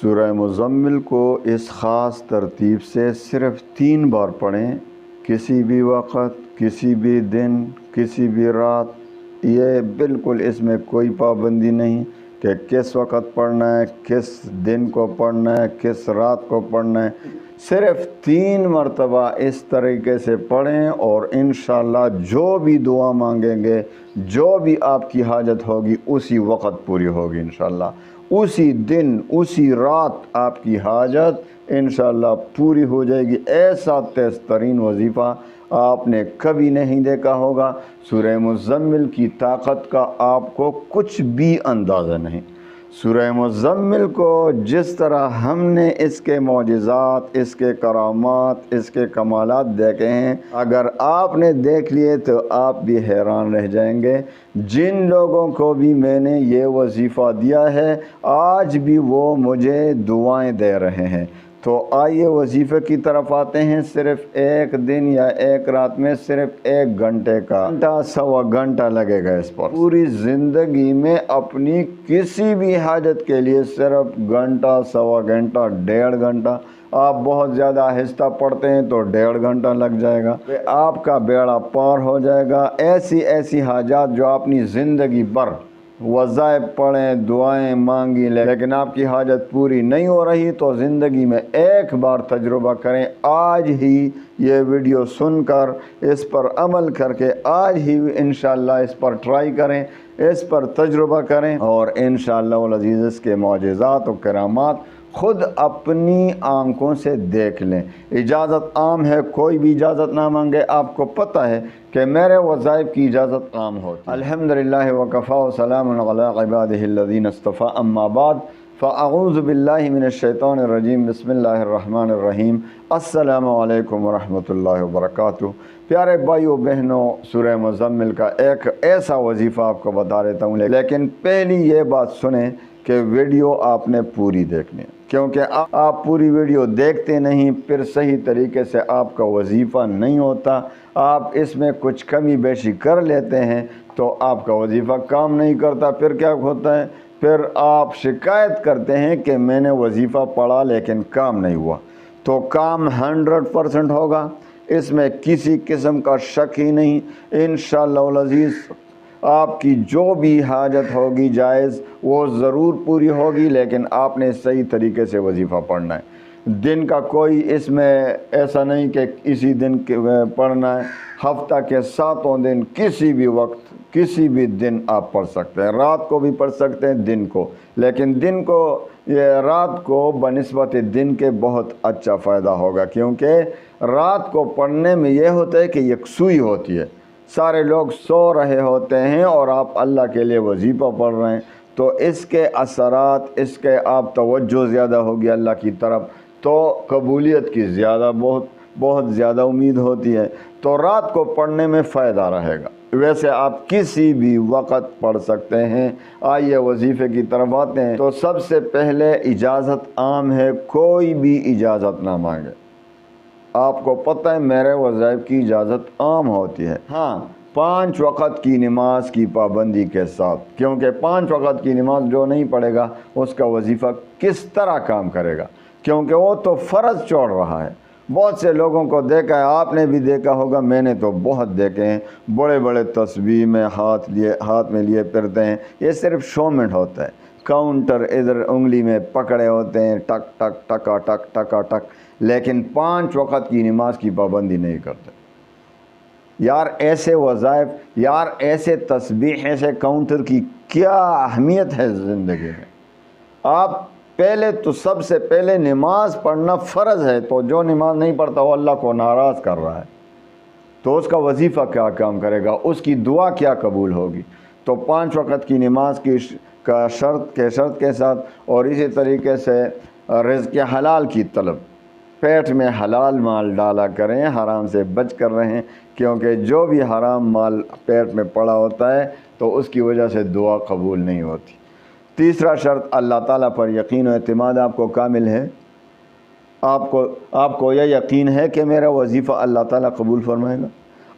سورہ مزمل کو اس خاص ترتیب سے صرف 3 بار پڑھیں، کسی بھی وقت، کسی بھی دن، کسی بھی رات۔ یہ بالکل اس میں کوئی پابندی نہیں کہ کس وقت پڑھنا ہے، کس دن کو پڑھنا ہے، کس رات کو پڑھنا ہے۔ صرف 3 مرتبہ اس طریقے سے پڑھیں اور انشاءاللہ جو بھی دعا مانگیں گے، جو بھی آپ کی حاجت ہوگی اسی وقت پوری ہوگی انشاءاللہ۔ اسی دن، اسی رات آپ کی حاجت انشاءاللہ پوری ہو جائے گی۔ ایسا تیز ترین وظیفہ آپ نے کبھی نہیں دیکھا ہوگا۔ سورہ مزمل کی طاقت کا آپ کو کچھ بھی اندازہ نہیں۔ سورہ مزمل کو جس طرح ہم نے اس کے معجزات، اس کے کرامات، اس کے کمالات دیکھے ہیں، اگر آپ نے دیکھ لیے تو آپ بھی حیران رہ جائیں گے۔ جن لوگوں کو بھی میں نے یہ وظیفہ دیا ہے آج بھی وہ مجھے دعائیں دے رہے ہیں۔ تو آئیے وظیفے کی طرف آتے ہیں۔ صرف ایک دن یا ایک رات میں صرف 1 گھنٹے کا، گھنٹہ سوا گھنٹہ لگے گا اس پر۔ پوری زندگی میں اپنی کسی بھی حاجت کے لیے صرف گھنٹہ، سوا گھنٹہ، 1.5 گھنٹہ، آپ بہت زیادہ آہستہ پڑھتے ہیں تو 1.5 گھنٹہ لگ جائے گا، آپ کا بیڑا پار ہو جائے گا۔ ایسی حاجات جو اپنی زندگی بھر وظائف پڑھیں، دعائیں مانگی، لیکن آپ کی حاجت پوری نہیں ہو رہی، تو زندگی میں ایک بار تجربہ کریں۔ آج ہی یہ ویڈیو سن کر اس پر عمل کر کے آج ہی انشاءاللہ اس پر ٹرائی کریں، اس پر تجربہ کریں، اور انشاءاللہ العزیز اس کے معجزات و کرامات خود اپنی آنکھوں سے دیکھ لیں۔ اجازت عام ہے، کوئی بھی اجازت نہ مانگے۔ آپ کو پتہ ہے کہ میرے وظائف کی اجازت عام ہوتی ہے۔ الحمدللہ وکفا وسلام علی عبادہ الذین اصطفیٰ، اما بعد فاعوذ باللہ من الشیطان الرجیم، بسم اللہ الرحمن الرحیم۔ السلام علیکم ورحمۃ اللہ وبرکاتہ۔ پیارے بھائیو بہنوں، سورہ مزمل کا ایک ایسا وظیفہ آپ کو بتا دیتا ہوں، لیکن پہلی یہ بات سنیں کہ ویڈیو آپ نے پوری دیکھنی ہے، کیونکہ آپ پوری ویڈیو دیکھتے نہیں، پھر صحیح طریقے سے آپ کا وظیفہ نہیں ہوتا۔ آپ اس میں کچھ کمی بیشی کر لیتے ہیں تو آپ کا وظیفہ کام نہیں کرتا۔ پھر کیا ہوتا ہے؟ پھر آپ شکایت کرتے ہیں کہ میں نے وظیفہ پڑھا لیکن کام نہیں ہوا۔ تو کام 100% ہوگا، اس میں کسی قسم کا شک ہی نہیں۔ انشاءاللہ العزیز آپ کی جو بھی حاجت ہوگی جائز وہ ضرور پوری ہوگی، لیکن آپ نے صحیح طریقے سے وظیفہ پڑھنا ہے۔ دن کا کوئی اس میں ایسا نہیں کہ اسی دن پڑھنا ہے۔ ہفتہ کے 7 دن کسی بھی وقت، کسی بھی دن آپ پڑھ سکتے ہیں۔ رات کو بھی پڑھ سکتے ہیں، دن کو، لیکن دن کو، رات کو بنسبت دن کے بہت اچھا فائدہ ہوگا، کیونکہ رات کو پڑھنے میں یہ ہوتا ہے کہ یکسوئی ہوتی ہے، سارے لوگ سو رہے ہوتے ہیں اور آپ اللہ کے لیے وظیفہ پڑھ رہے ہیں، تو اس کے اثرات، اس کے آپ توجہ زیادہ ہوگی اللہ کی طرف، تو قبولیت کی بہت زیادہ امید ہوتی ہے۔ تو رات کو پڑھنے میں فائدہ رہے گا۔ ویسے آپ کسی بھی وقت پڑھ سکتے ہیں۔ آئیے وظیفے کی طرف آتے ہیں۔ تو سب سے پہلے اجازت عام ہے، کوئی بھی اجازت نہ مانگے۔ آپ کو پتہ ہے میرے وظائف کی اجازت عام ہوتی ہے، ہاں 5 وقت کی نماز کی پابندی کے ساتھ، کیونکہ 5 وقت کی نماز جو نہیں پڑھے گا اس کا وظیفہ کس طرح کام کرے گا، کیونکہ وہ تو فرض چھوڑ رہا ہے۔ بہت سے لوگوں کو دیکھا ہے، آپ نے بھی دیکھا ہوگا، میں نے تو بہت دیکھے ہیں، بڑے بڑے تسبیح میں ہاتھ میں لیے پھرتے ہیں۔ یہ صرف شومنٹ ہوتا ہے، کاؤنٹر ادھر انگلی میں پکڑے ہوتے ہیں، ٹک ٹک ٹکا ٹک ٹکا ٹک، لیکن 5 وقت کی نماز کی پابندی نہیں کرتے۔ یار ایسے وظائف، یار ایسے تسبیح، ایسے کاؤنٹر کی کیا اہمیت ہے زندگی میں۔ آپ پہلے تو سب سے پہلے نماز پڑھنا فرض ہے، تو جو نماز نہیں پڑھتا وہ اللہ کو ناراض کر رہا ہے، تو اس کا وظیفہ کیا کام کرے گا، اس کی دعا کیا قبول ہوگی۔ تو 5 وقت کی نماز کا شرط کے ساتھ، اور اسی طریقے سے رزق حلال کی طلب، پیٹ میں حلال مال ڈالا کریں، حرام سے بچ کر رہیں، کیونکہ جو بھی حرام مال پیٹ میں پڑا ہوتا ہے تو اس کی وجہ سے دعا قبول نہیں ہوتی۔ تیسرا شرط، اللہ تعالیٰ پر یقین و اعتماد آپ کو کامل ہے۔ آپ کو یہ یقین ہے کہ میرا وظیفہ اللہ تعالیٰ قبول فرمائے گا؟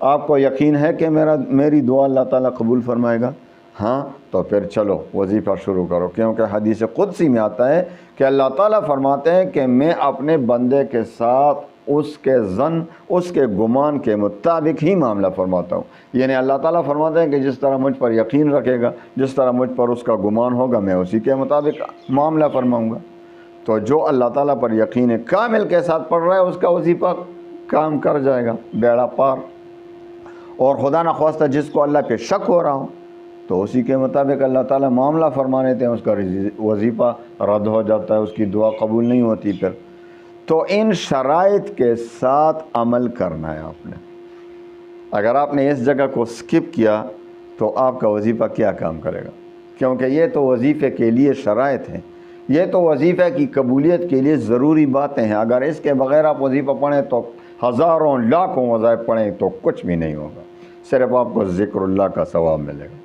آپ کو یقین ہے کہ میری دعا اللہ تعالیٰ قبول فرمائے گا؟ ہاں تو پھر چلو وظیفہ شروع کرو، کیونکہ حدیث قدسی میں آتا ہے کہ اللہ تعالیٰ فرماتے ہیں کہ میں اپنے بندے کے ساتھ اس کے ظن، اس کے گمان کے مطابق ہی معاملہ فرماتا ہوں۔ یعنی اللہ تعالیٰ فرماتے ہیں کہ جس طرح مجھ پر یقین رکھے گا، جس طرح مجھ پر اس کا گمان ہوگا، میں اسی کے مطابق معاملہ فرماؤں گا۔ تو جو اللہ تعالیٰ پر یقین کامل کے ساتھ پڑھ رہا ہے اس کا وظیفہ کام کر جائے گا، بیڑا پار۔ اور خدا نخواستہ جس کو اللہ پہ شک ہو رہا ہو تو اسی کے مطابق اللہ تعالیٰ معاملہ فرما لیتے ہیں، اس کا وظیفہ رد ہو جاتا ہے، اس کی دعا قبول نہیں ہوتی پھر۔ تو ان شرائط کے ساتھ عمل کرنا ہے آپ نے۔ اگر آپ نے اس جگہ کو سکپ کیا تو آپ کا وظیفہ کیا کام کرے گا؟ کیونکہ یہ تو وظیفے کے لیے شرائط ہیں، یہ تو وظیفہ کی قبولیت کے لیے ضروری باتیں ہیں۔ اگر اس کے بغیر آپ وظیفہ پڑھیں تو ہزاروں لاکھوں وظائف پڑھیں تو کچھ بھی نہیں ہوگا، صرف آپ کو ذکر اللہ کا ثواب ملے گا،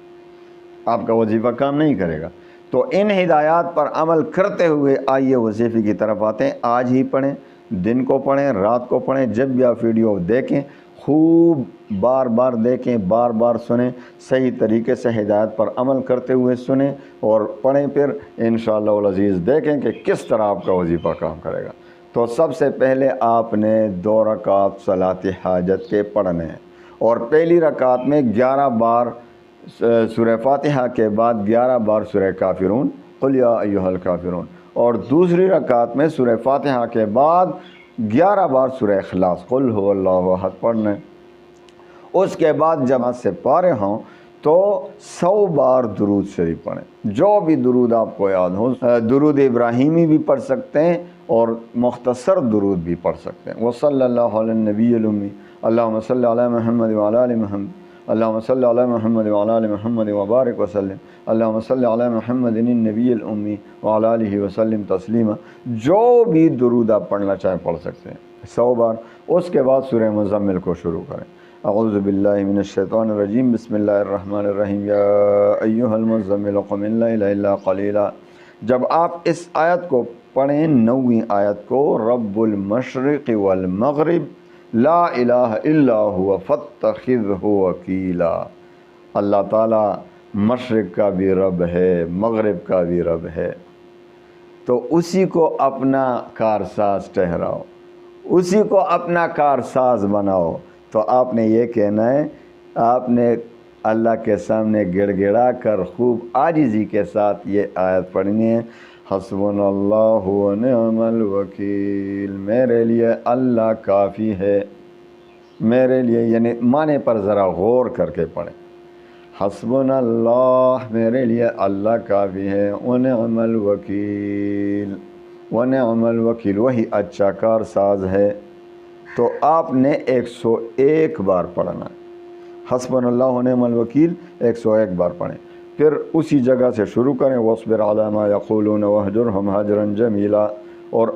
آپ کا وظیفہ کام نہیں کرے گا۔ تو ان ہدایات پر عمل کرتے ہوئے آئیے وظیفے کی طرف آتے ہیں۔ آج ہی پڑھیں، دن کو پڑھیں، رات کو پڑھیں، جب بھی آپ ویڈیو دیکھیں خوب بار بار دیکھیں، بار بار سنیں، صحیح طریقے سے ہدایت پر عمل کرتے ہوئے سنیں اور پڑھیں، پھر انشاءاللہ العزیز دیکھیں کہ کس طرح آپ کا وظیفہ کام کرے گا۔ تو سب سے پہلے آپ نے 2 رکعت صلاۃ حاجت کے پڑھنے ہیں، اور پہلی رکعت میں 11 بار سورہ فاتحہ کے بعد 11 بار سورہ کافرون، قل یا ایھا الکافرون، اور دوسری رکعت میں سورہ فاتحہ کے بعد 11 بار سورہ اخلاص، قل ھو اللہ احد پڑھنا۔ اس کے بعد جب سے پارے ہوں تو 100 بار درود شریف پڑھیں، جو بھی درود آپ کو یاد ہو۔ درود ابراہیمی بھی پڑھ سکتے ہیں اور مختصر درود بھی پڑھ سکتے ہیں۔ وصلی اللہ علی النبی الامی، اللہم صلی علی محمد وعلی آل محمد، اللہم صلی علی محمد وعلی آل محمد وبارک وسلم، اللہم صلی علی محمد النبی الامی وعلی آلہ وسلم تسلیما۔ جو بھی درود آپ پڑھنا چاہیں پڑھ سکتے ہیں 100 بار۔ اس کے بعد سورہ مزمل کو شروع کریں۔ اعوذ باللہ من الشیطان الرجیم، بسم اللہ الرحمن الرحیم، یا ایھا المزمل قم اللیل الا قلیلا۔ جب آپ اس آیت کو پڑھیں، 9ویں آیت کو، رب المشرق والمغرب لا الہ الا هو فاتخذہ وکیلا۔ اللہ تعالیٰ مشرق کا بھی رب ہے، مغرب کا بھی رب ہے، تو اسی کو اپنا کارساز ٹھہراؤ، اسی کو اپنا کارساز بناؤ۔ تو آپ نے یہ کہنا ہے، آپ نے اللہ کے سامنے گڑ گڑا کر خوب عاجزی کے ساتھ یہ آیت پڑھنی ہے، حسبنا اللہ و نعم الوکیل، میرے لیے اللہ کافی ہے، میرے لیے، یعنی معنی پر ذرا غور کر کے پڑھیں۔ حسبنا اللہ، میرے لیے اللہ کافی ہے، ونعم الوکیل، ونعم الوکیل، وہی اچھا کارساز ہے۔ تو آپ نے 101 بار پڑھنا ہے، حسبنا اللہ ونعم الوکیل 101 بار پڑھیں۔ پھر اسی جگہ سے شروع کریں، واصبر علی ما یقولون واہجرہم ہجرا جمیلا، اور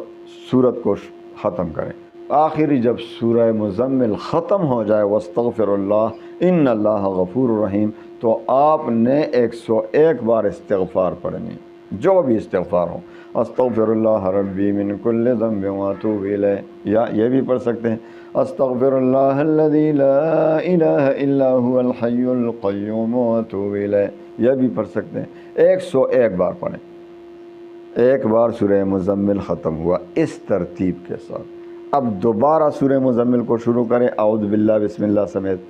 سورت کو ختم کریں۔ آخری جب سورہ مزمل ختم ہو جائے، واستغفر اللہ ان اللہ غفور رحیم، تو آپ نے 101 بار استغفار پڑھنی، جو بھی استغفار ہو، استغفر اللہ ربی من کل ذنب واتوب الیہ، یا یہ بھی پڑھ سکتے ہیں، استغفر اللہ الذی لا الہ الا هو الحی القیوم واتوب الیہ، یہ بھی پڑھ سکتے ہیں۔ 101 بار پڑھیں۔ ایک بار سورہ مزمل ختم ہوا اس ترتیب کے ساتھ۔ اب دوبارہ سورہ مزمل کو شروع کریں، اعوذ باللہ بسم اللہ سمیت،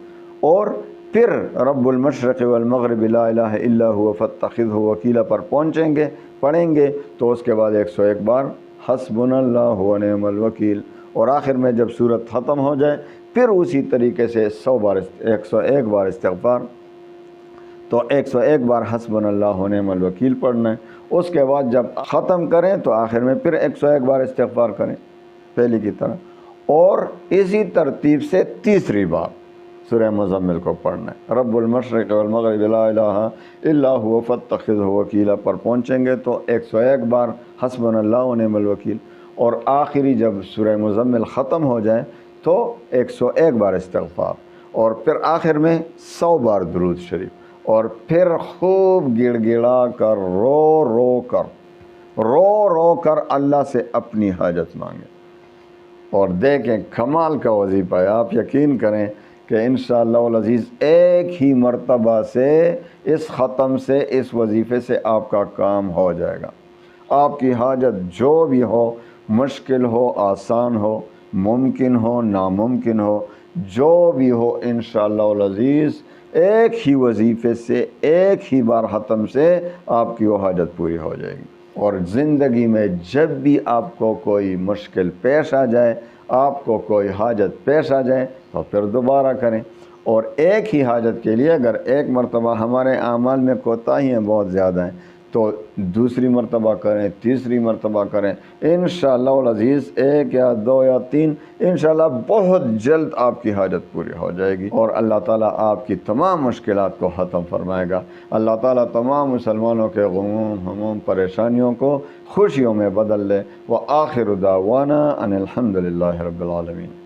اور پھر رب المشرق والمغرب لا الہ الا هو فاتخذہ وکیلا پر پہنچیں گے، پڑھیں گے، تو اس کے بعد 101 بار حسبنا اللہ ونعم الوکیل، اور آخر میں جب سورت ختم ہو جائے پھر اسی طریقے سے 101 بار استغفار، تو 101 بار حسبنا اللہ ونعم الوکیل پڑھنا ہے۔ اس کے بعد جب ختم کریں تو آخر میں پھر 101 بار استغفار کریں پہلی کی طرح، اور اسی ترتیب سے تیسری بار سورہ مزمل کو پڑھنا ہے، رب المشرق والمغرب لا الہ الا هو فاتخذہ وکیلا پر پہنچیں گے تو 101 بار حسبنا اللہ ونعم الوکیل، اور آخری جب سورہ مزمل ختم ہو جائے تو 101 بار استغفار، اور پھر آخر میں 100 بار درود شریف، اور پھر خوب گڑ گڑا کر رو رو کر اللہ سے اپنی حاجت مانگیں، اور دیکھیں کمال کا وظیفہ ہے۔ آپ یقین کریں کہ انشاءاللہ العزیز ایک ہی مرتبہ سے اس ختم سے، اس وظیفے سے آپ کا کام ہو جائے گا۔ آپ کی حاجت جو بھی ہو، مشکل ہو، آسان ہو، ممکن ہو، ناممکن ہو، جو بھی ہو، انشاءاللہ العزیز ایک ہی وظیفے سے، ایک ہی بار ختم سے آپ کی وہ حاجت پوری ہو جائے گی۔ اور زندگی میں جب بھی آپ کو کوئی مشکل پیش آ جائے، آپ کو کوئی حاجت پیش آ جائے تو پھر دوبارہ کریں۔ اور ایک ہی حاجت کے لیے اگر ایک مرتبہ ہمارے اعمال میں کوتاہیاں بہت زیادہ ہیں تو دوسری مرتبہ کریں، تیسری مرتبہ کریں، انشاءاللہ العزیز ایک یا دو یا تین، انشاءاللہ بہت جلد آپ کی حاجت پوری ہو جائے گی اور اللہ تعالیٰ آپ کی تمام مشکلات کو ختم فرمائے گا۔ اللہ تعالیٰ تمام مسلمانوں کے غموم، ہموم، پریشانیوں کو خوشیوں میں بدل لے۔ وآخر دعوانا ان الحمد للہ رب العالمین۔